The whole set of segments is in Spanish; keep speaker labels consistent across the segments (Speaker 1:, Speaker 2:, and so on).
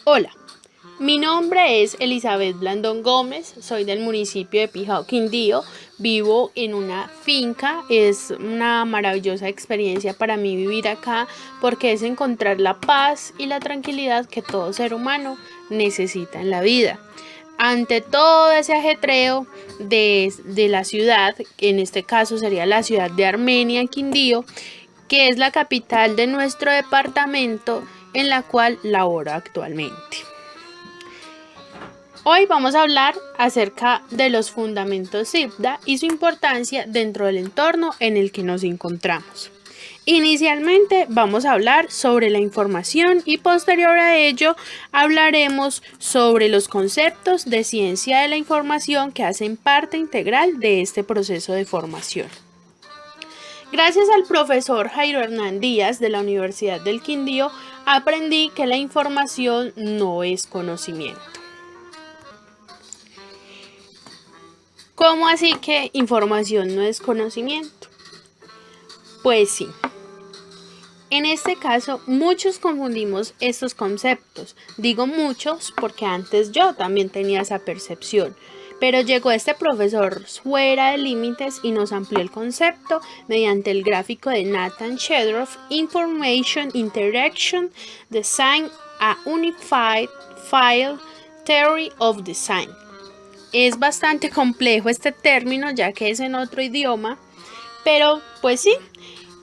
Speaker 1: Hola, mi nombre es Elizabeth Blandón Gómez, soy del municipio de Pijao, Quindío, vivo en una finca, es una maravillosa experiencia para mí vivir acá porque es encontrar la paz y la tranquilidad que todo ser humano necesita en la vida. Ante todo ese ajetreo de la ciudad, en este caso sería la ciudad de Armenia, Quindío, que es la capital de nuestro departamento en la cual laboro actualmente. Hoy vamos a hablar acerca de los fundamentos SIPDA y su importancia dentro del entorno en el que nos encontramos. Inicialmente vamos a hablar sobre la información y posterior a ello hablaremos sobre los conceptos de ciencia de la información que hacen parte integral de este proceso de formación. Gracias al profesor Jairo Hernán Díaz de la Universidad del Quindío aprendí que la información no es conocimiento. ¿Cómo así que información no es conocimiento? Pues sí. En este caso, muchos confundimos estos conceptos. Digo muchos porque antes yo también tenía esa percepción. Pero llegó este profesor fuera de límites y nos amplió el concepto mediante el gráfico de Nathan Shedroff, Information Interaction Design, a Unified File Theory of Design. Es bastante complejo este término ya que es en otro idioma, pero pues sí,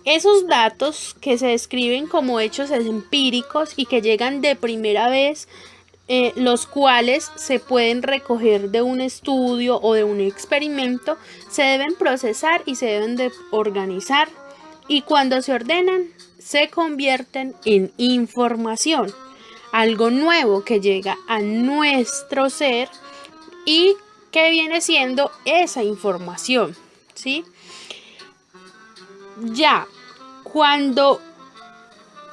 Speaker 1: esos datos que se describen como hechos empíricos y que llegan de primera vez, los cuales se pueden recoger de un estudio o de un experimento, se deben procesar y se deben de organizar, y cuando se ordenan se convierten en información, algo nuevo que llega a nuestro ser y que viene siendo esa información, ¿sí? Ya cuando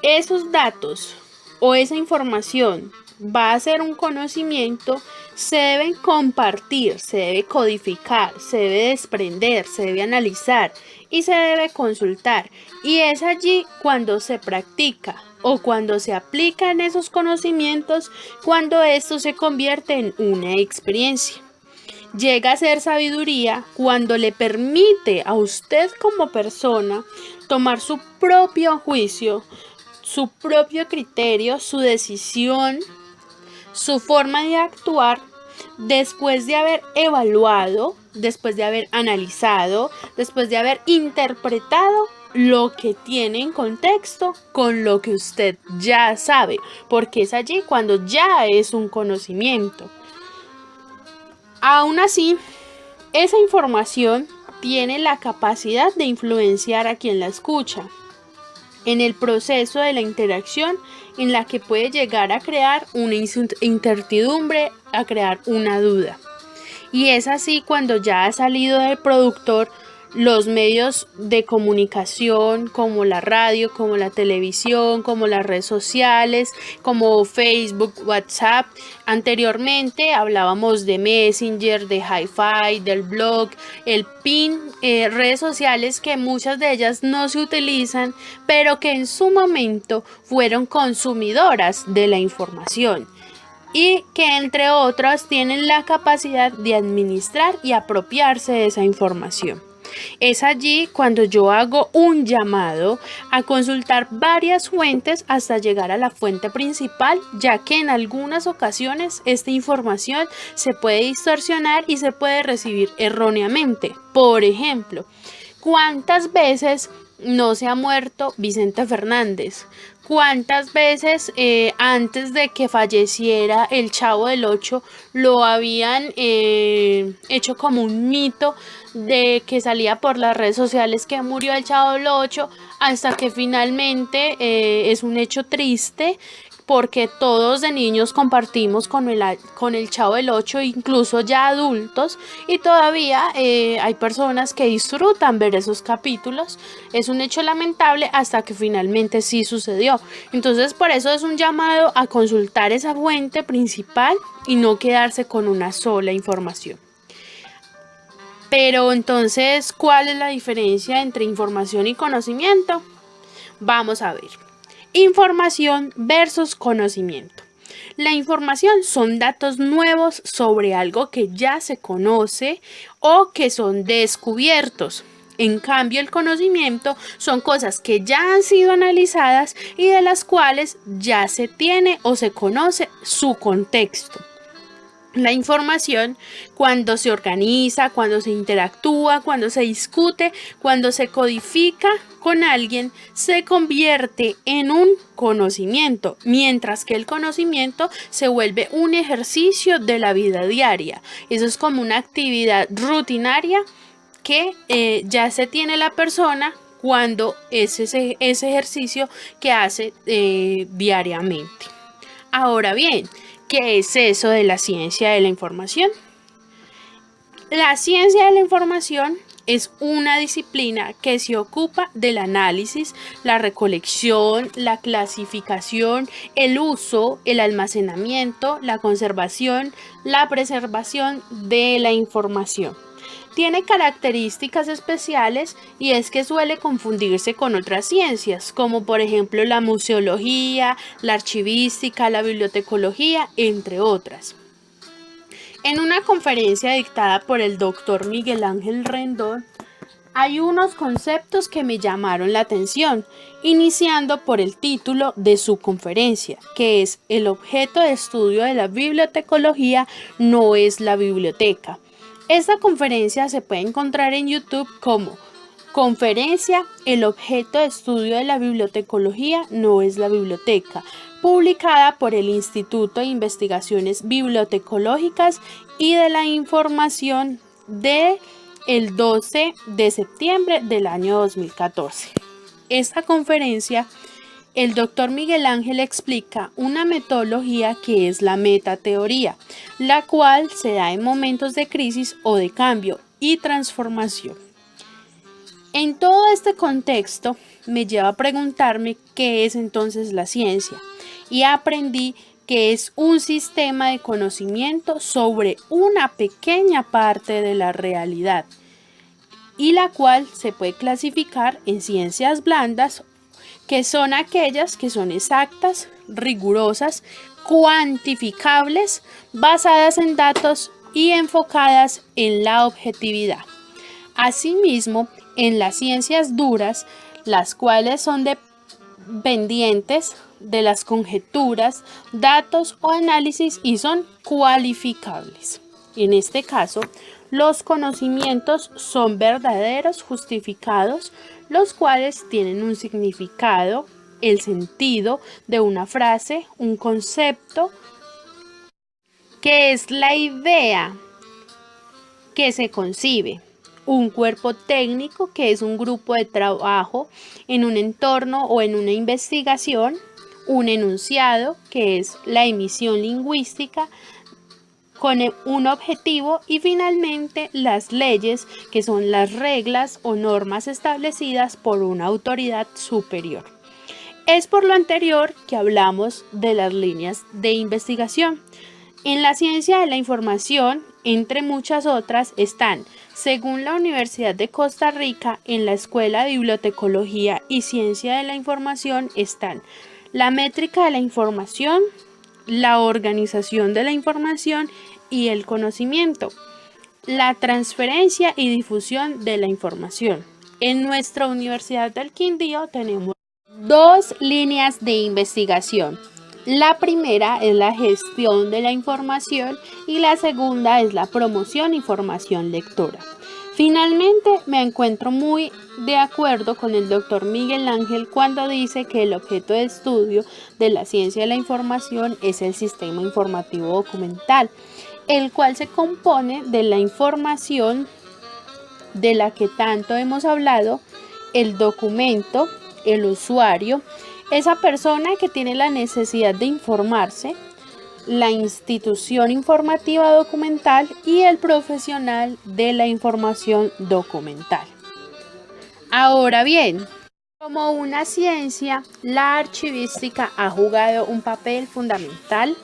Speaker 1: esos datos o esa información va a ser un conocimiento, se deben compartir, se debe codificar, se debe desprender, se debe analizar y se debe consultar. Y es allí cuando se practica o cuando se aplican esos conocimientos, cuando esto se convierte en una experiencia. Llega a ser sabiduría cuando le permite a usted como persona tomar su propio juicio, su propio criterio, su decisión, su forma de actuar después de haber evaluado, después de haber analizado, después de haber interpretado lo que tiene en contexto con lo que usted ya sabe, porque es allí cuando ya es un conocimiento. Aún así, esa información tiene la capacidad de influenciar a quien la escucha en el proceso de la interacción, en la que puede llegar a crear una incertidumbre, a crear una duda. Y es así cuando ya ha salido del productor los medios de comunicación como la radio, como la televisión, como las redes sociales, como Facebook, WhatsApp. Anteriormente hablábamos de Messenger, de Hi-Fi, del blog, el PIN, redes sociales que muchas de ellas no se utilizan, pero que en su momento fueron consumidoras de la información y que entre otras tienen la capacidad de administrar y apropiarse de esa información. Es allí cuando yo hago un llamado a consultar varias fuentes hasta llegar a la fuente principal, ya que en algunas ocasiones esta información se puede distorsionar y se puede recibir erróneamente. Por ejemplo, ¿cuántas veces no se ha muerto Vicente Fernández? ¿Cuántas veces antes de que falleciera el Chavo del Ocho lo habían hecho como un mito de que salía por las redes sociales que murió el Chavo del Ocho, hasta que finalmente es un hecho triste porque todos de niños compartimos con el Chavo del Ocho, incluso ya adultos, y todavía hay personas que disfrutan ver esos capítulos. Es un hecho lamentable hasta que finalmente sí sucedió. Entonces por eso es un llamado a consultar esa fuente principal y no quedarse con una sola información. Pero entonces, ¿cuál es la diferencia entre información y conocimiento? Vamos a ver. Información versus conocimiento. La información son datos nuevos sobre algo que ya se conoce o que son descubiertos. En cambio, el conocimiento son cosas que ya han sido analizadas y de las cuales ya se tiene o se conoce su contexto. La información, cuando se organiza, cuando se interactúa, cuando se discute, cuando se codifica con alguien, se convierte en un conocimiento, mientras que el conocimiento se vuelve un ejercicio de la vida diaria. Eso es como una actividad rutinaria que ya se tiene la persona cuando es ese ejercicio que hace diariamente. Ahora bien, ¿qué es eso de la ciencia de la información? La ciencia de la información es una disciplina que se ocupa del análisis, la recolección, la clasificación, el uso, el almacenamiento, la conservación, la preservación de la información. Tiene características especiales y es que suele confundirse con otras ciencias, como por ejemplo la museología, la archivística, la bibliotecología, entre otras. En una conferencia dictada por el doctor Miguel Ángel Rendón, hay unos conceptos que me llamaron la atención, iniciando por el título de su conferencia, que es "El objeto de estudio de la bibliotecología no es la biblioteca". Esta conferencia se puede encontrar en YouTube como Conferencia "El objeto de estudio de la bibliotecología no es la biblioteca", publicada por el Instituto de Investigaciones Bibliotecológicas y de la Información el 12 de septiembre del año 2014. Esta conferencia, el doctor Miguel Ángel explica una metodología que es la metateoría, la cual se da en momentos de crisis o de cambio y transformación. En todo este contexto me lleva a preguntarme qué es entonces la ciencia, y aprendí que es un sistema de conocimiento sobre una pequeña parte de la realidad, y la cual se puede clasificar en ciencias blandas, que son aquellas que son exactas, rigurosas, cuantificables, basadas en datos y enfocadas en la objetividad. Asimismo, en las ciencias duras, las cuales son dependientes de las conjeturas, datos o análisis y son cualificables. En este caso, los conocimientos son verdaderos, justificados, los cuales tienen un significado, el sentido de una frase, un concepto, que es la idea que se concibe, un cuerpo técnico, que es un grupo de trabajo en un entorno o en una investigación, un enunciado, que es la emisión lingüística con un objetivo, y finalmente las leyes, que son las reglas o normas establecidas por una autoridad superior. Es por lo anterior que hablamos de las líneas de investigación. En la ciencia de la información, entre muchas otras, están, según la Universidad de Costa Rica, en la Escuela de Bibliotecología y Ciencia de la Información están la métrica de la información, la organización de la información y el conocimiento, la transferencia y difusión de la información. En nuestra Universidad del Quindío tenemos dos líneas de investigación. La primera es la gestión de la información y la segunda es la promoción y formación lectora. Finalmente, me encuentro muy de acuerdo con el doctor Miguel Ángel cuando dice que el objeto de estudio de la ciencia de la información es el sistema informativo documental, el cual se compone de la información de la que tanto hemos hablado, el documento, el usuario, esa persona que tiene la necesidad de informarse, la institución informativa documental y el profesional de la información documental. Ahora bien, como una ciencia, la archivística ha jugado un papel fundamental,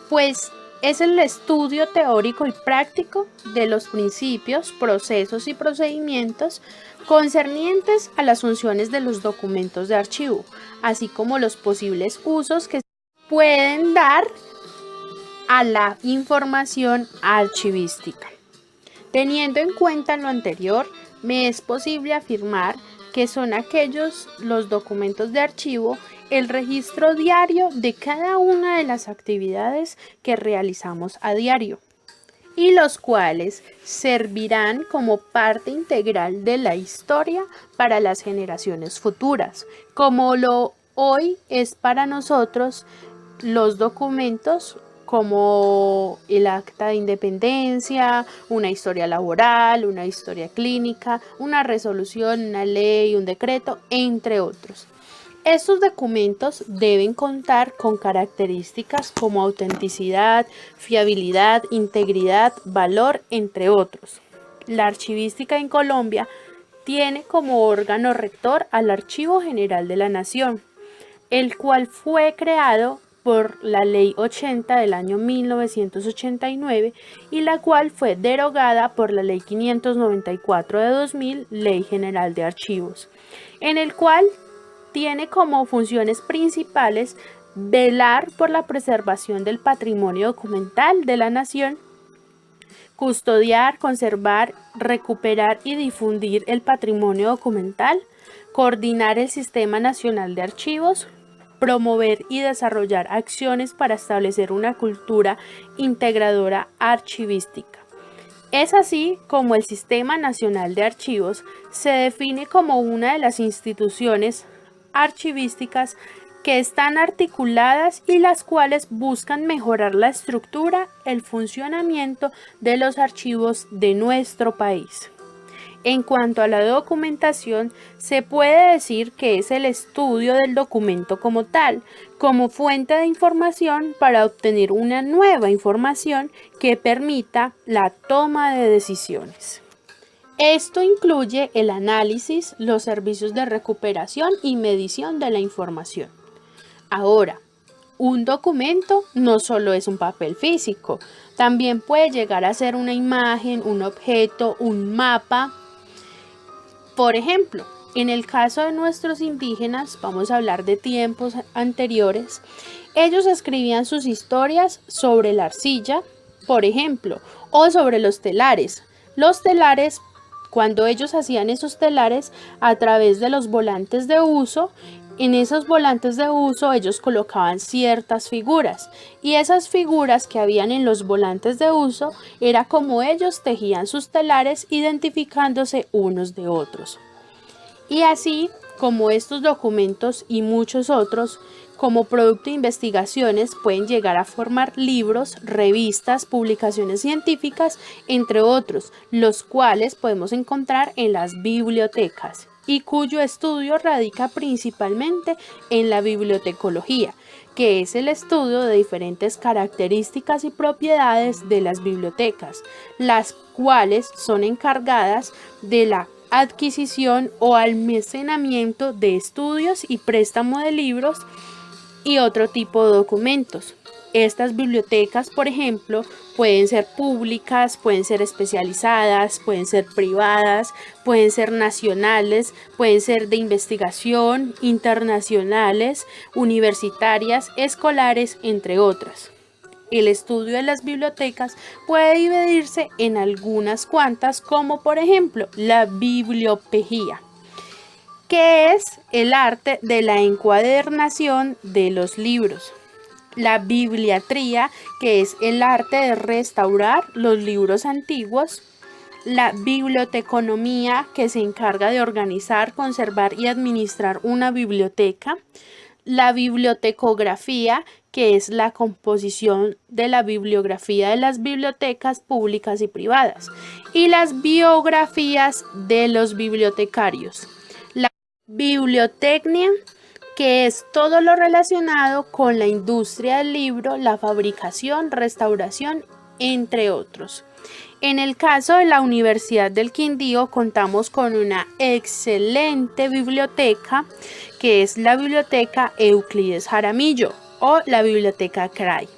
Speaker 1: pues es el estudio teórico y práctico de los principios, procesos y procedimientos concernientes a las funciones de los documentos de archivo, así como los posibles usos que pueden dar a la información archivística. Teniendo en cuenta lo anterior, me es posible afirmar que son aquellos los documentos de archivo, el registro diario de cada una de las actividades que realizamos a diario, y los cuales servirán como parte integral de la historia para las generaciones futuras, como lo hoy es para nosotros los documentos como el acta de independencia, una historia laboral, una historia clínica, una resolución, una ley, un decreto, entre otros. Estos documentos deben contar con características como autenticidad, fiabilidad, integridad, valor, entre otros. La archivística en Colombia tiene como órgano rector al Archivo General de la Nación, el cual fue creado por la Ley 80 del año 1989 y la cual fue derogada por la Ley 594 de 2000, Ley General de Archivos, en el cual tiene como funciones principales velar por la preservación del patrimonio documental de la nación, custodiar, conservar, recuperar y difundir el patrimonio documental, coordinar el Sistema Nacional de Archivos, promover y desarrollar acciones para establecer una cultura integradora archivística. Es así como el Sistema Nacional de Archivos se define como una de las instituciones archivísticas que están articuladas y las cuales buscan mejorar la estructura, el funcionamiento de los archivos de nuestro país. En cuanto a la documentación, se puede decir que es el estudio del documento como tal, como fuente de información para obtener una nueva información que permita la toma de decisiones. Esto incluye el análisis, los servicios de recuperación y medición de la información. Ahora, un documento no solo es un papel físico, también puede llegar a ser una imagen, un objeto, un mapa. Por ejemplo, en el caso de nuestros indígenas, vamos a hablar de tiempos anteriores, ellos escribían sus historias sobre la arcilla, por ejemplo, o sobre los telares. Los telares, cuando ellos hacían esos telares a través de los volantes de uso, en esos volantes de uso ellos colocaban ciertas figuras y esas figuras que habían en los volantes de uso era como ellos tejían sus telares identificándose unos de otros. Y así como estos documentos y muchos otros, como producto de investigaciones, pueden llegar a formar libros, revistas, publicaciones científicas, entre otros, los cuales podemos encontrar en las bibliotecas y cuyo estudio radica principalmente en la bibliotecología, que es el estudio de diferentes características y propiedades de las bibliotecas, las cuales son encargadas de la adquisición o almacenamiento de estudios y préstamo de libros y otro tipo de documentos. Estas bibliotecas, por ejemplo, pueden ser públicas, pueden ser especializadas, pueden ser privadas, pueden ser nacionales, pueden ser de investigación, internacionales, universitarias, escolares, entre otras. El estudio de las bibliotecas puede dividirse en algunas cuantas, como por ejemplo la bibliopegía, que es el arte de la encuadernación de los libros. La bibliatría, que es el arte de restaurar los libros antiguos. La biblioteconomía, que se encarga de organizar, conservar y administrar una biblioteca. La bibliotecografía, que es la composición de la bibliografía de las bibliotecas públicas y privadas. Y las biografías de los bibliotecarios. La bibliotecnia, que es todo lo relacionado con la industria del libro, la fabricación, restauración, entre otros. En el caso de la Universidad del Quindío contamos con una excelente biblioteca, que es la Biblioteca Euclides Jaramillo o la Biblioteca Cray.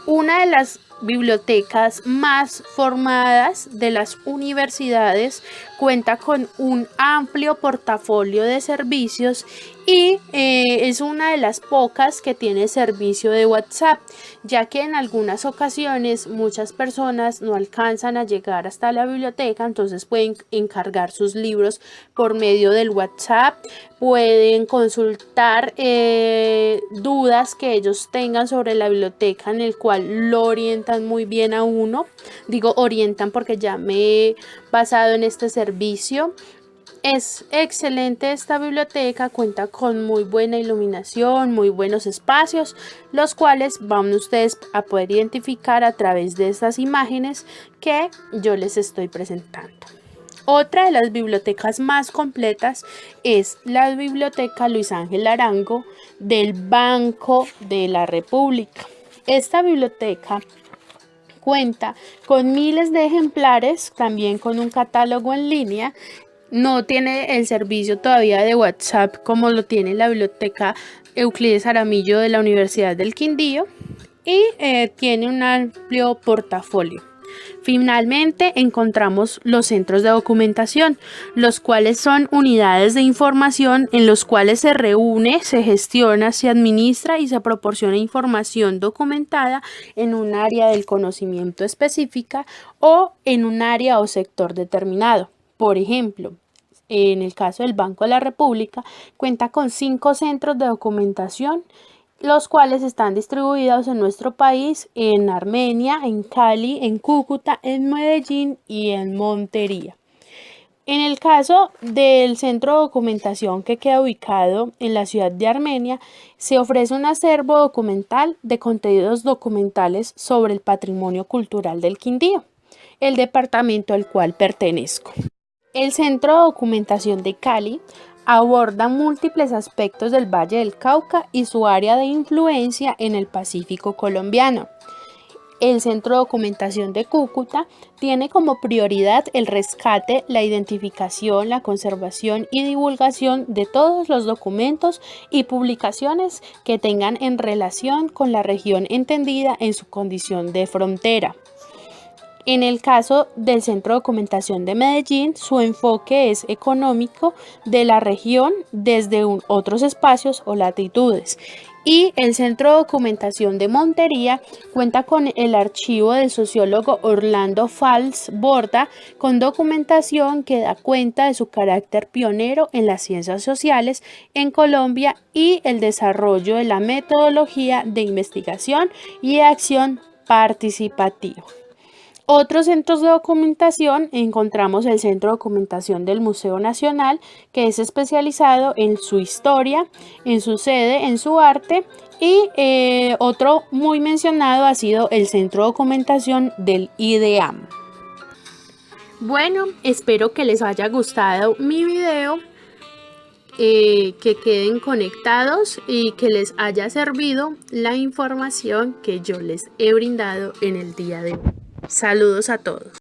Speaker 1: Una de las bibliotecas más formadas de las universidades, cuenta con un amplio portafolio de servicios y es una de las pocas que tiene servicio de WhatsApp, ya que en algunas ocasiones muchas personas no alcanzan a llegar hasta la biblioteca, entonces pueden encargar sus libros por medio del WhatsApp, pueden consultar dudas que ellos tengan sobre la biblioteca, en el cual lo orientan muy bien a uno. Digo orientan porque ya me he basado en este servicio. Es excelente esta biblioteca, cuenta con muy buena iluminación, muy buenos espacios, los cuales van ustedes a poder identificar a través de estas imágenes que yo les estoy presentando. Otra de las bibliotecas más completas es la Biblioteca Luis Ángel Arango del Banco de la República. Esta biblioteca cuenta con miles de ejemplares, también con un catálogo en línea. No tiene el servicio todavía de WhatsApp como lo tiene la Biblioteca Euclides Jaramillo de la Universidad del Quindío, y tiene un amplio portafolio. Finalmente encontramos los centros de documentación, los cuales son unidades de información en los cuales se reúne, se gestiona, se administra y se proporciona información documentada en un área del conocimiento específica o en un área o sector determinado. Por ejemplo, en el caso del Banco de la República, cuenta con 5 centros de documentación, los cuales están distribuidos en nuestro país, en Armenia, en Cali, en Cúcuta, en Medellín y en Montería. En el caso del centro de documentación que queda ubicado en la ciudad de Armenia, se ofrece un acervo documental de contenidos documentales sobre el patrimonio cultural del Quindío, el departamento al cual pertenezco. El Centro de Documentación de Cali aborda múltiples aspectos del Valle del Cauca y su área de influencia en el Pacífico colombiano. El Centro de Documentación de Cúcuta tiene como prioridad el rescate, la identificación, la conservación y divulgación de todos los documentos y publicaciones que tengan en relación con la región entendida en su condición de frontera. En el caso del Centro de Documentación de Medellín, su enfoque es económico de la región desde otros espacios o latitudes. Y el Centro de Documentación de Montería cuenta con el archivo del sociólogo Orlando Fals Borda, con documentación que da cuenta de su carácter pionero en las ciencias sociales en Colombia y el desarrollo de la metodología de investigación y acción participativa. Otros centros de documentación, encontramos el Centro de Documentación del Museo Nacional, que es especializado en su historia, en su sede, en su arte, y otro muy mencionado ha sido el Centro de Documentación del IDEAM. Bueno, espero que les haya gustado mi video, que queden conectados y que les haya servido la información que yo les he brindado en el día de hoy. Saludos a todos.